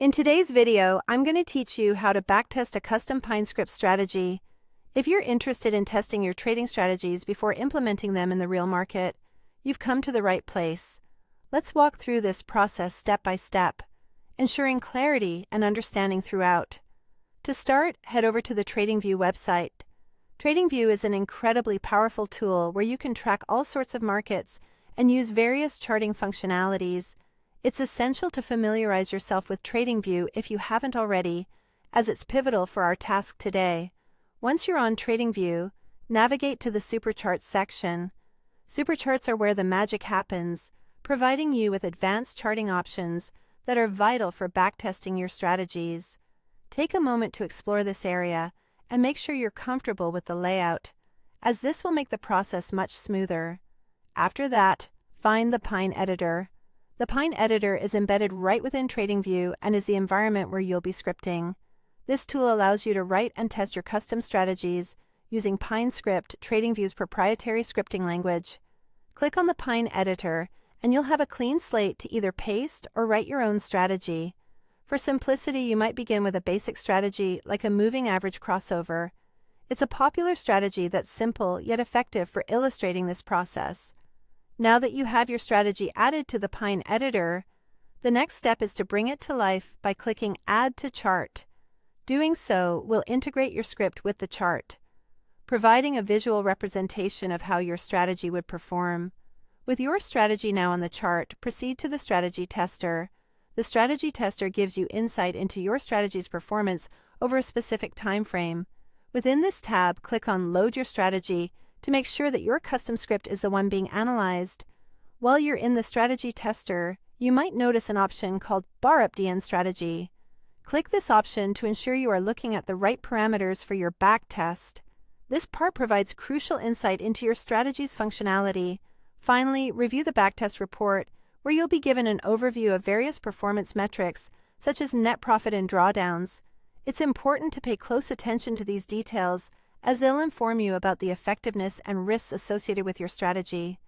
In today's video, I'm going to teach you how to backtest a custom Pine script strategy. If you're interested in testing your trading strategies before implementing them in the real market, you've come to the right place. Let's walk through this process step by step, ensuring clarity and understanding throughout. To start, head over to the TradingView website. TradingView is an incredibly powerful tool where you can track all sorts of markets and use various charting functionalities. It's essential to familiarize yourself with TradingView if you haven't already, as it's pivotal for our task today. Once you're on TradingView, navigate to the Supercharts section. Supercharts are where the magic happens, providing you with advanced charting options that are vital for backtesting your strategies. Take a moment to explore this area and make sure you're comfortable with the layout, as this will make the process much smoother. After that, find the Pine editor. The Pine editor is embedded right within TradingView and is the environment where you'll be scripting. This tool allows you to write and test your custom strategies using Pine Script, TradingView's proprietary scripting language. Click on the Pine editor and you'll have a clean slate to either paste or write your own strategy. For simplicity, you might begin with a basic strategy like a moving average crossover. It's a popular strategy that's simple yet effective for illustrating this process. Now that you have your strategy added to the Pine editor, the next step is to bring it to life by clicking Add to Chart. Doing so will integrate your script with the chart, providing a visual representation of how your strategy would perform. With your strategy now on the chart, proceed to the Strategy Tester. The Strategy Tester gives you insight into your strategy's performance over a specific time frame. Within this tab, click on Load Your Strategy to make sure that your custom script is the one being analyzed. While you're in the Strategy Tester, you might notice an option called Bar Up DN Strategy. Click this option to ensure you are looking at the right parameters for your backtest. This part provides crucial insight into your strategy's functionality. Finally, review the backtest report, where you'll be given an overview of various performance metrics, such as net profit and drawdowns. It's important to pay close attention to these details, as they'll inform you about the effectiveness and risks associated with your strategy.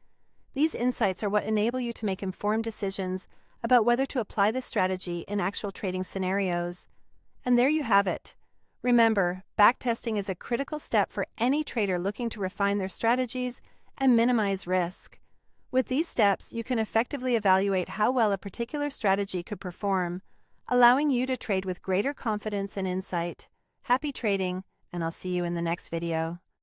These insights are what enable you to make informed decisions about whether to apply this strategy in actual trading scenarios. And there you have it. Remember, backtesting is a critical step for any trader looking to refine their strategies and minimize risk. With these steps, you can effectively evaluate how well a particular strategy could perform, allowing you to trade with greater confidence and insight. Happy trading, and I'll see you in the next video.